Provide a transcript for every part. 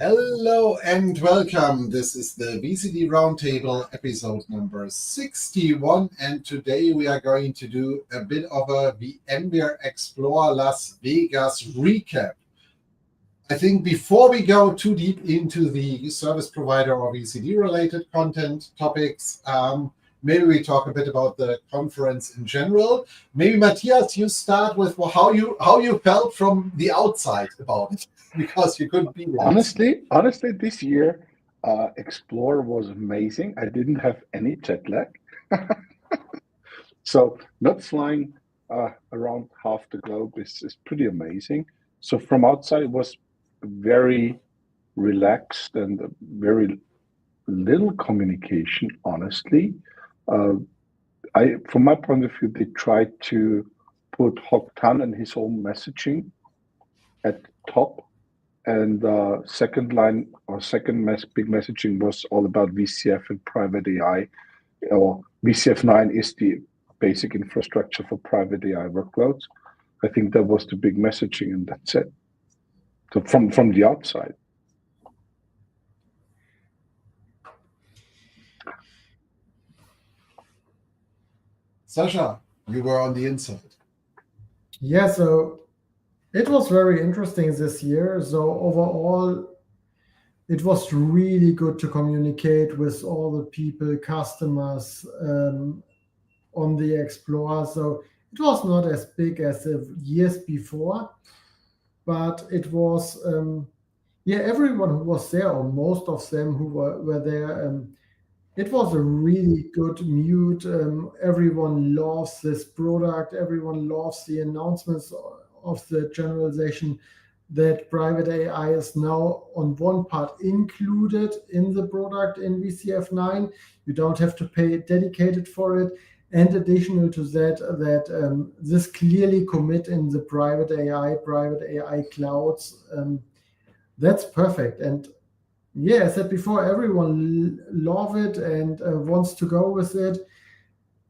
Hello and welcome. This is the VCD Roundtable episode number 61, and today we are going to do a bit of a VMware Explore Las Vegas recap. I think before we go too deep into the service provider or VCD related content topics, maybe we talk a bit about the conference in general. Maybe Matthias, you start with how you felt from the outside about it, because you couldn't be there. Honestly, this year, Explore was amazing. I didn't have any jet lag, so not flying around half the globe is pretty amazing. So from outside, it was very relaxed and very little communication. Honestly, from my point of view, they tried to put Hock Tan and his own messaging at top. And second line or big messaging was all about VCF and private AI, or VCF9 is the basic infrastructure for private AI workloads. I think that was the big messaging, and that's it. So from the outside. Sasha, you were on the inside. Yeah, so it was very interesting this year. So overall, it was really good to communicate with all the people, customers on the Explorer. So it was not as big as the years before, but it was, everyone who was there, or most of them who were there, it was a really good mood. Everyone loves this product. Everyone loves the announcements of the generalization that private AI is now on one part included in the product in VCF9. You don't have to pay dedicated for it. And additional to that, this clearly commit in the private AI clouds. That's perfect. And yeah, I said before, everyone love it and wants to go with it.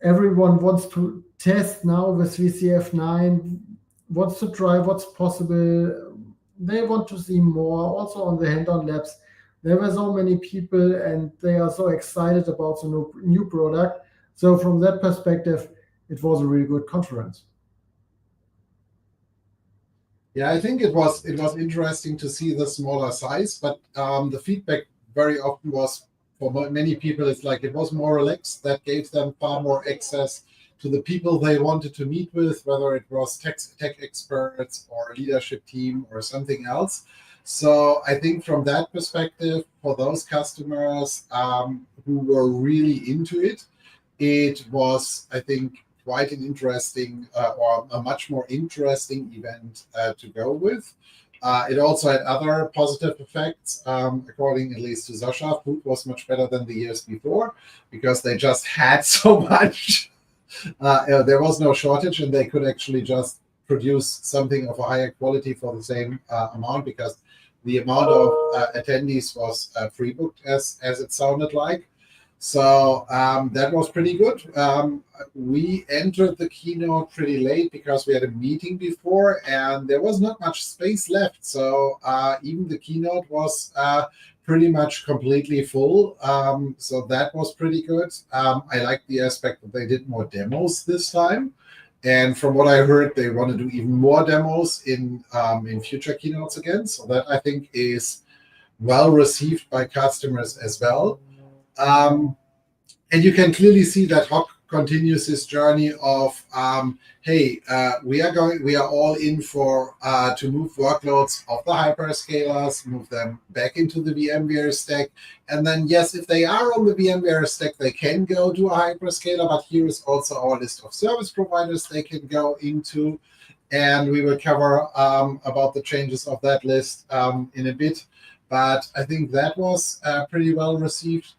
Everyone wants to test now with VCF9, wants to try what's possible. They want to see more. Also on the hand-on labs, there were so many people and they are so excited about the new product. So from that perspective, it was a really good conference. Yeah, I think it was interesting to see the smaller size, but the feedback very often was, for many people, it's like it was more relaxed. That gave them far more access to the people they wanted to meet with, whether it was tech experts or a leadership team or something else. So I think from that perspective, for those customers who were really into it, it was, I think, quite an interesting or a much more interesting event to go with. It also had other positive effects, according at least to Sasha. Food was much better than the years before because they just had so much. There was no shortage, and they could actually just produce something of a higher quality for the same amount, because the amount of attendees was pre-booked, as it sounded like. So that was pretty good. We entered the keynote pretty late because we had a meeting before and there was not much space left. So even the keynote was pretty much completely full. So that was pretty good. I like the aspect that they did more demos this time. And from what I heard, they want to do even more demos in future keynotes again. So that, I think, is well received by customers as well. And you can clearly see that Hock continues his journey of, hey, we are all in for to move workloads of the hyperscalers, move them back into the VMware stack. And then, yes, if they are on the VMware stack, they can go to a hyperscaler, but here is also our list of service providers they can go into. And we will cover about the changes of that list in a bit. But I think that was pretty well received.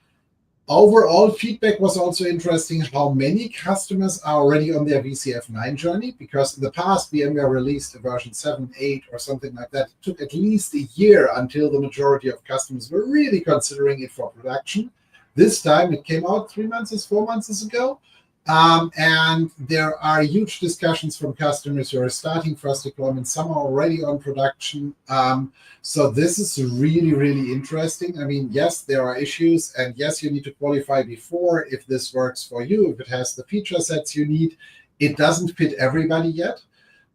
Overall feedback was also interesting how many customers are already on their VCF9 journey, because in the past, VMware released a version 7, 8 or something like that. It took at least a year until the majority of customers were really considering it for production. This time it came out 3 months, 4 months ago. And there are huge discussions from customers who are starting first deployment. Some are already on production. So this is really, really interesting. I mean, yes, there are issues, and yes, you need to qualify before if this works for you, if it has the feature sets you need. It doesn't fit everybody yet,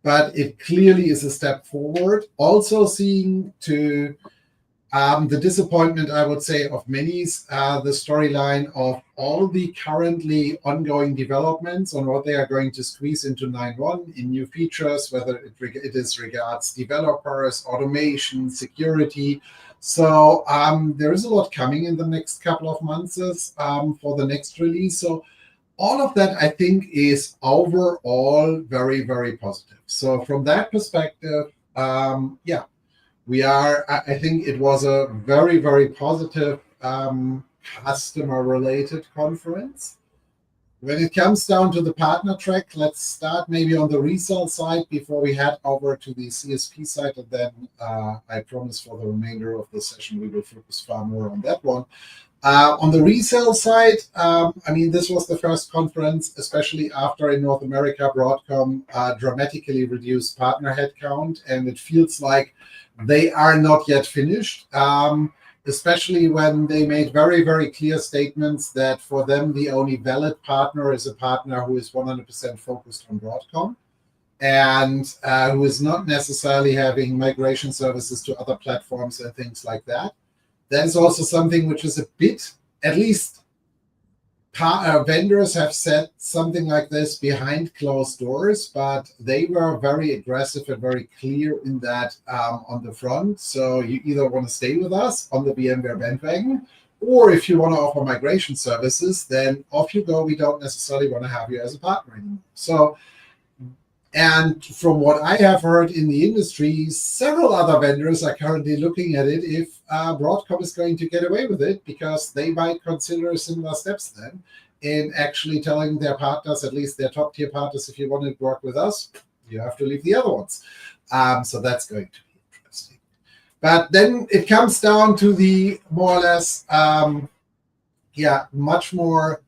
but it clearly is a step forward. Also seeing to the disappointment, I would say, of many is the storyline of all the currently ongoing developments on what they are going to squeeze into 9.1 in new features, whether it is regards developers, automation, security. So there is a lot coming in the next couple of months for the next release. So all of that, I think, is overall very, very positive. So from that perspective, yeah, I think it was a very, very positive customer-related conference. When it comes down to the partner track, let's start maybe on the resale side before we head over to the CSP side, and then I promise for the remainder of the session we will focus far more on that one. On the resale side, I mean, this was the first conference, especially after in North America, Broadcom dramatically reduced partner headcount, and it feels like they are not yet finished, especially when they made very, very clear statements that for them, the only valid partner is a partner who is 100% focused on Broadcom and who is not necessarily having migration services to other platforms and things like that. That is also something which is a bit, at least vendors have said something like this behind closed doors, but they were very aggressive and very clear in that on the front. So you either want to stay with us on the VMware bandwagon, or if you want to offer migration services, then off you go. We don't necessarily want to have you as a partner anymore. So, and from what I have heard in the industry, several other vendors are currently looking at it if Broadcom is going to get away with it, because they might consider similar steps then in actually telling their partners, at least their top tier partners, if you want to work with us, you have to leave the other ones. So that's going to be interesting. But then it comes down to the more or less, much more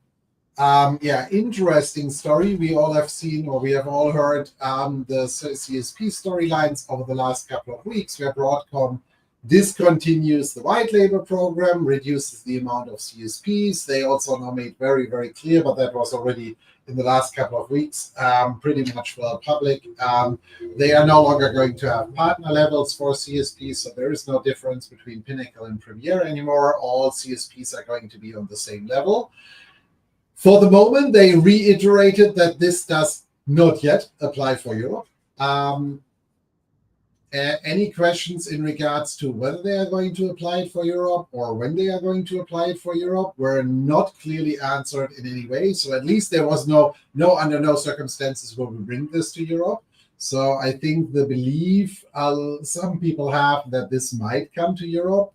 interesting story. We all have seen, or we have all heard the CSP storylines over the last couple of weeks, where Broadcom discontinues the white label program, reduces the amount of CSPs. They also now made very, very clear, but that was already in the last couple of weeks, pretty much well public. They are no longer going to have partner levels for CSPs, so there is no difference between Pinnacle and Premier anymore. All CSPs are going to be on the same level. For the moment, they reiterated that this does not yet apply for Europe. Any questions in regards to whether they are going to apply it for Europe or when they are going to apply it for Europe were not clearly answered in any way. So at least there was under no circumstances will we bring this to Europe. So I think the belief some people have that this might come to Europe,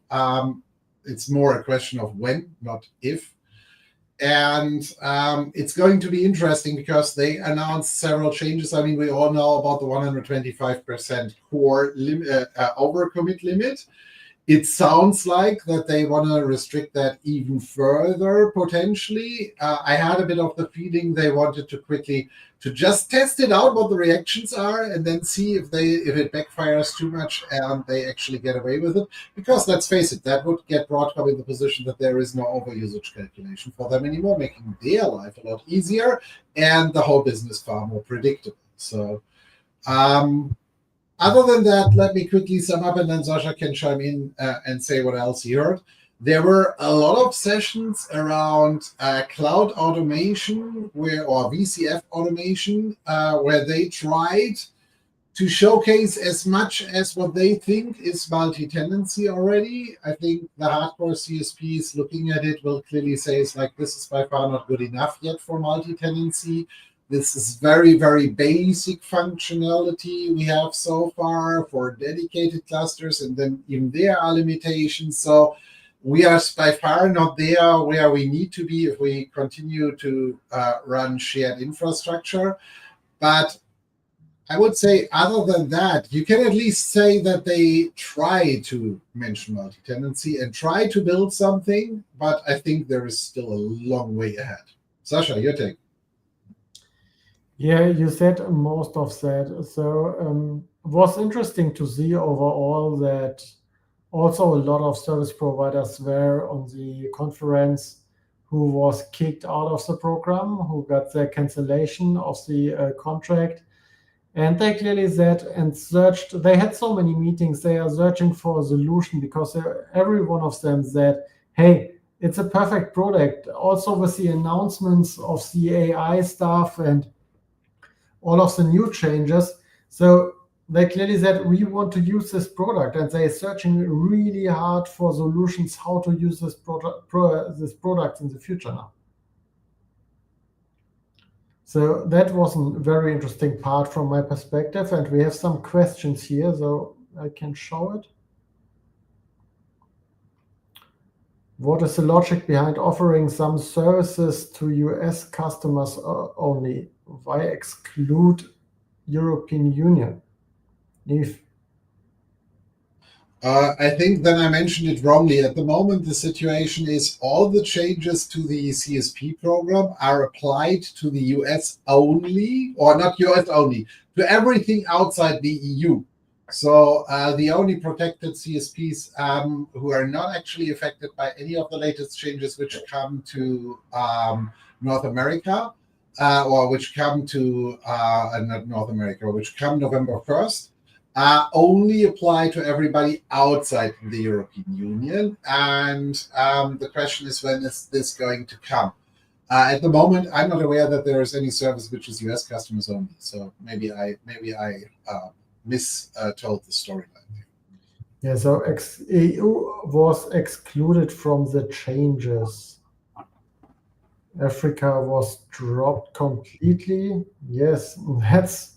it's more a question of when, not if. And it's going to be interesting because they announced several changes. I mean, we all know about the 125% core overcommit limit. It sounds like that they want to restrict that even further, potentially. I had a bit of the feeling they wanted to just test it out, what the reactions are, and then see if it backfires too much and they actually get away with it. Because let's face it, that would get Broadcom in the position that there is no overusage calculation for them anymore, making their life a lot easier and the whole business far more predictable. So, other than that, let me quickly sum up, and then Sasha can chime in and say what else he heard. There were a lot of sessions around cloud automation or VCF automation, where they tried to showcase as much as what they think is multi-tenancy already. I think the hardcore CSPs looking at it will clearly say it's like, this is by far not good enough yet for multi-tenancy. This is very, very basic functionality we have so far for dedicated clusters, and then even there are limitations. So we are by far not there where we need to be if we continue to run shared infrastructure. But I would say other than that, you can at least say that they try to mention multi-tenancy and try to build something, but I think there is still a long way ahead. Sasha, your take. Yeah, you said most of that. So it was interesting to see overall that also a lot of service providers were on the conference who was kicked out of the program, who got the cancellation of the contract. And they clearly said and searched, they had so many meetings, they are searching for a solution because every one of them said, hey, it's a perfect product. Also with the announcements of the AI stuff and all of the new changes. So they clearly said we want to use this product, and they're searching really hard for solutions how to use this product in the future now. So that was a very interesting part from my perspective, and we have some questions here, so I can show it. What is the logic behind offering some services to US customers only? Why exclude European Union? If I think then I mentioned it wrongly. At the moment, the situation is all the changes to the CSP program are applied to the US only, or not US only, to everything outside the EU. So the only protected CSPs who are not actually affected by any of the latest changes which come to North America, or which come to not North America, which come November 1st, only apply to everybody outside the European Union. And the question is, when is this going to come? At the moment, I'm not aware that there is any service which is US customers only. So maybe I mistold the storyline. Yeah, so EU was excluded from the changes. Africa was dropped completely. Yes, that's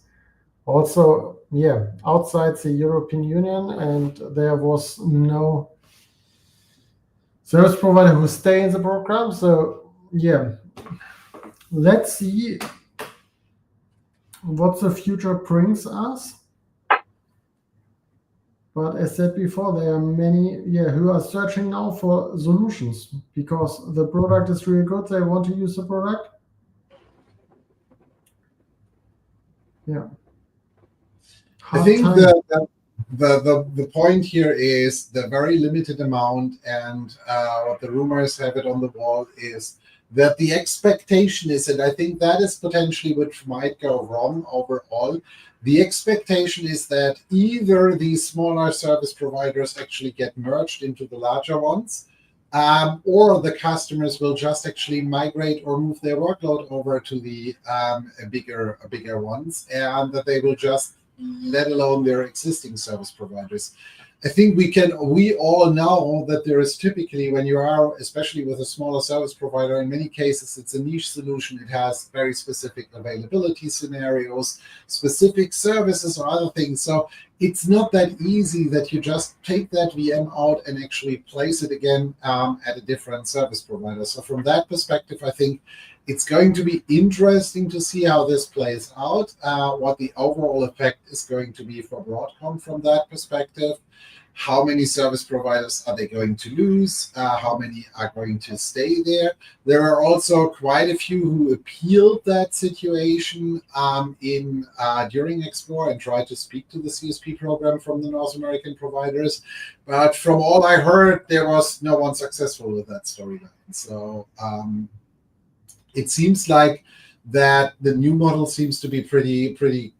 also, yeah, outside the European Union, and there was no service provider who stay in the program. So yeah, let's see what the future brings us. But as said before, there are many who are searching now for solutions because the product is really good. They want to use the product. Yeah. I think the point here is the very limited amount, and what the rumors have it on the wall is that the expectation is, and I think that is potentially which might go wrong overall. The expectation is that either these smaller service providers actually get merged into the larger ones, or the customers will just actually migrate or move their workload over to the bigger ones, and that they will just let alone their existing service providers. I think we all know that there is typically, when you are, especially with a smaller service provider, in many cases it's a niche solution. It has very specific availability scenarios, specific services or other things. So it's not that easy that you just take that VM out and actually place it again at a different service provider. So from that perspective, I think it's going to be interesting to see how this plays out, what the overall effect is going to be for Broadcom from that perspective. How many service providers are they going to lose? How many are going to stay there? There are also quite a few who appealed that situation during Explore and tried to speak to the CSP program from the North American providers. But from all I heard, there was no one successful with that storyline. So it seems like that the new model seems to be pretty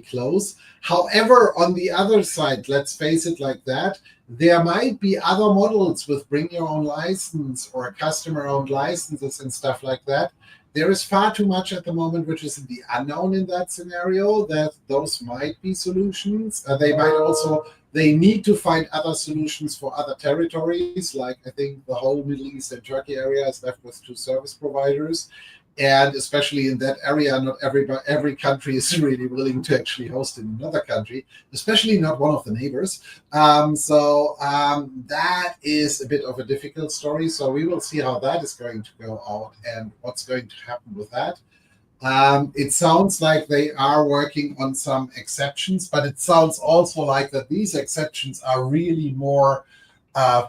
close. However, on the other side, let's face it like that, there might be other models with bring your own license or customer-owned licenses and stuff like that. There is far too much at the moment which is in the unknown in that scenario, that those might be solutions. They need to find other solutions for other territories. Like I think the whole Middle East and Turkey area is left with 2 service providers. And especially in that area, not every country is really willing to actually host in another country, especially not one of the neighbors. That is a bit of a difficult story. So we will see how that is going to go out and what's going to happen with that. It sounds like they are working on some exceptions, but it sounds also like that these exceptions are really more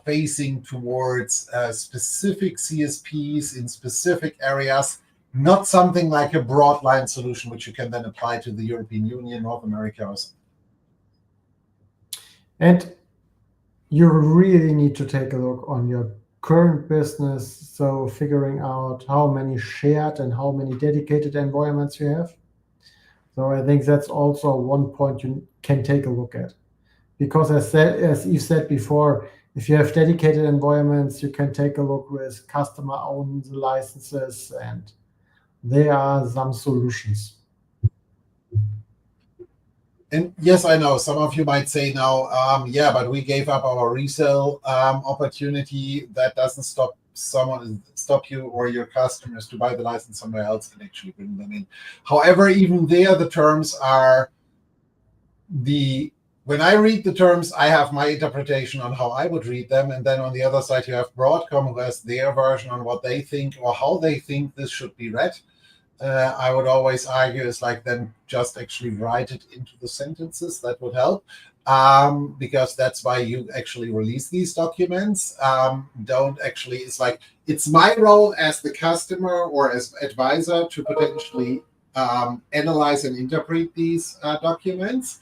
facing towards specific CSPs in specific areas, not something like a broad line solution, which you can then apply to the European Union, North America, or something. And you really need to take a look on your current business. So figuring out how many shared and how many dedicated environments you have. So I think that's also one point you can take a look at. Because as Yves said before, if you have dedicated environments, you can take a look with customer-owned licenses, and there are some solutions. And yes, I know some of you might say now, yeah, but we gave up our resale opportunity. That doesn't stop you or your customers to buy the license somewhere else and actually bring them in. However, even there, the terms are when I read the terms, I have my interpretation on how I would read them. And then on the other side, you have Broadcom, who has their version on what they think or how they think this should be read. I would always argue is like then just actually write it into the sentences. That would help, because that's why you actually release these documents. Don't actually, it's like, it's my role as the customer or as advisor to potentially analyze and interpret these documents.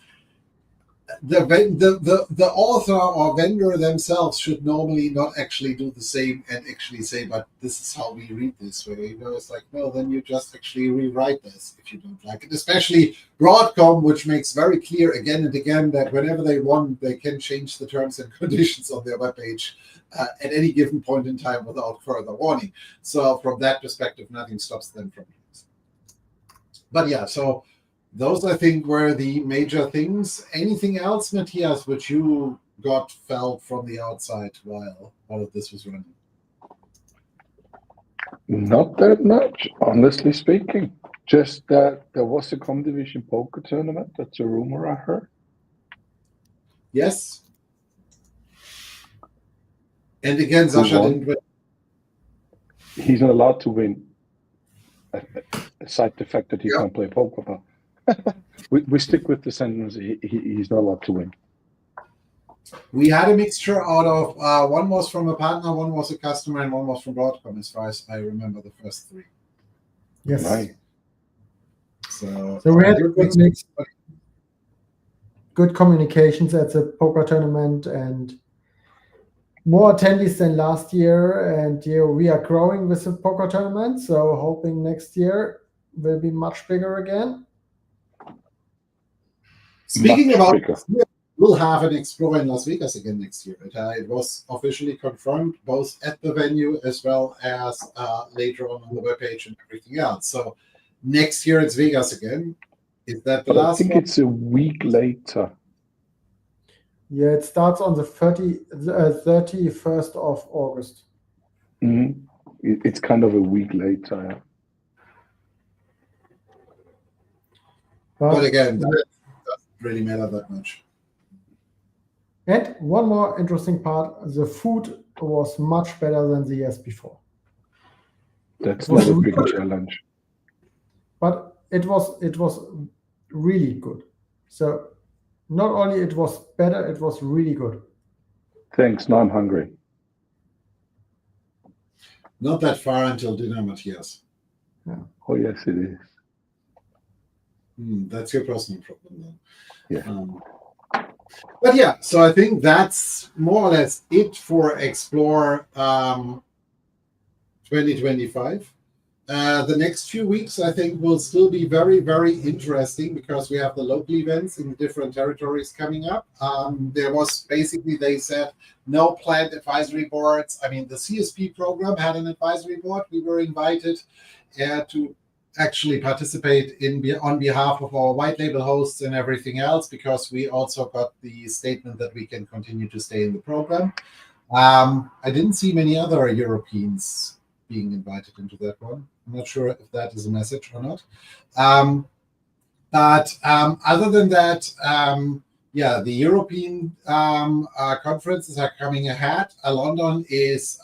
The author or vendor themselves should normally not actually do the same and actually say, but this is how we read this way. You know, it's like, no, then you just actually rewrite this if you don't like it. Especially Broadcom, which makes very clear again and again that whenever they want, they can change the terms and conditions on their webpage at any given point in time without further warning. So from that perspective, nothing stops them from doing this. But yeah, so those, I think, were the major things. Anything else, Matthias, which you felt from the outside while all of this was running? Not that much, honestly speaking. Just that there was a Comdivision poker tournament. That's a rumor I heard. Yes. And again, Sasha didn't win. He's not allowed to win, aside the fact that he can't play poker. But we stick with the sentence. He's not allowed to win. We had a mixture out of one was from a partner, one was a customer, and one was from Broadcom, as far as I remember the first three. Yes. Right. So we had good communications at the poker tournament and more attendees than last year. And we are growing with the poker tournament, so hoping next year will be much bigger again. Speaking about this year, we'll have an Explore in Las Vegas again next year. It was officially confirmed both at the venue as well as later on the webpage and everything else. So next year it's Vegas again. Is that the last one? I think it's a week later. Yeah, it starts on the 31st of August. Mm-hmm. It's kind of a week later. Yeah. But again, that doesn't really matter that much. And one more interesting part, the food was much better than the years before. That's not a big challenge. But it was really good. So not only it was better, it was really good. Thanks. Now I'm hungry. Not that far until dinner, Matthias. Yeah. Oh, yes, it is. That's your personal problem then. Yeah. But yeah, so I think that's more or less it for Explore 2025. The next few weeks, I think, will still be very, very interesting because we have the local events in different territories coming up. There was basically, they said, no planned advisory boards. I mean, the CSP program had an advisory board. We were invited to actually participate on behalf of our white label hosts and everything else, because we also got the statement that we can continue to stay in the program. I didn't see many other Europeans being invited into that one. I'm not sure if that is a message or not. But other than that, yeah, the European conferences are coming ahead. London is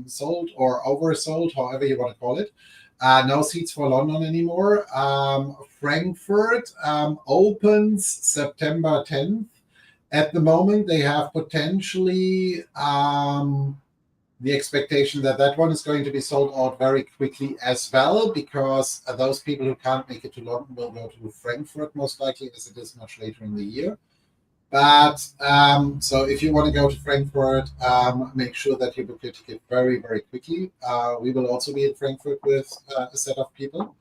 sold or oversold, however you want to call it. No seats for London anymore. Frankfurt opens September 10th. At the moment, they have potentially the expectation that that one is going to be sold out very quickly as well, because those people who can't make it to London will go to Frankfurt most likely, as it is much later in the year. But so if you want to go to Frankfurt, make sure that you book your ticket very, very quickly. We will also be in Frankfurt with a set of people.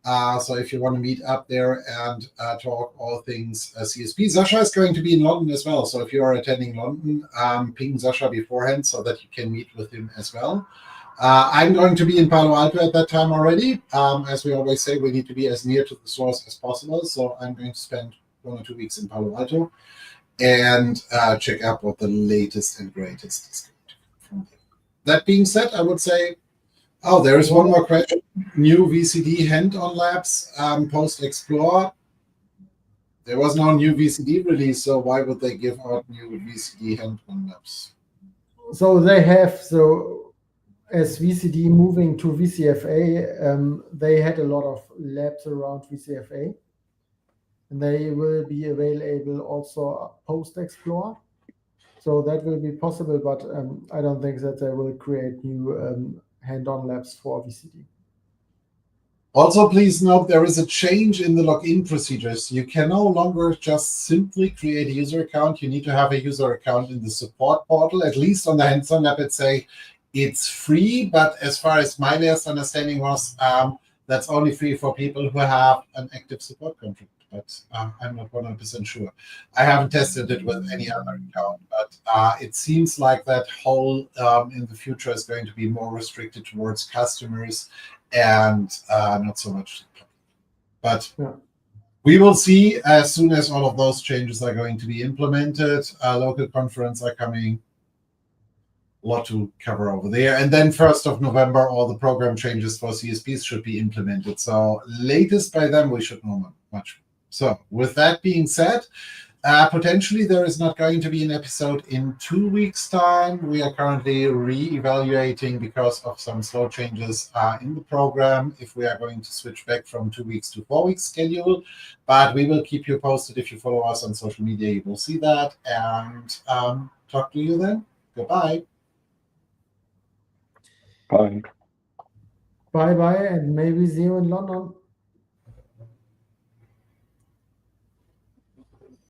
So if you want to meet up there and talk all things CSP, Sasha is going to be in London as well. So if you are attending London, ping Sasha beforehand so that you can meet with him as well. I'm going to be in Palo Alto at that time already. As we always say, we need to be as near to the source as possible. So I'm going to spend 1 or 2 weeks in Palo Alto and check out what the latest and greatest is going to come from there. That being said, I would say, oh, there is one more question. New VCD hand-on labs post Explore. There was no new VCD release, so why would they give out new VCD hand-on labs? So they have, as VCD moving to VCFA, they had a lot of labs around VCFA. And they will be available also post Explore. So that will be possible, but I don't think that they will create new hand-on labs for VCD. Also, please note there is a change in the login procedures. You can no longer just simply create a user account. You need to have a user account in the support portal. At least on the hands-on lab, it's free, but as far as my last understanding was, that's only free for people who have an active support contract. But I'm not 100% sure. I haven't tested it with any other account, but it seems like that whole in the future is going to be more restricted towards customers and not so much. But we will see as soon as all of those changes are going to be implemented. Local conference are coming. A lot to cover over there. And then 1st of November, all the program changes for CSPs should be implemented. So latest by then, we should know much. So with that being said, potentially there is not going to be an episode in 2 weeks' time. We are currently re-evaluating because of some slow changes in the program if we are going to switch back from 2 weeks to 4 weeks schedule. But we will keep you posted. If you follow us on social media, you will see that. And talk to you then. Goodbye. Bye. Bye-bye, and maybe see you in London.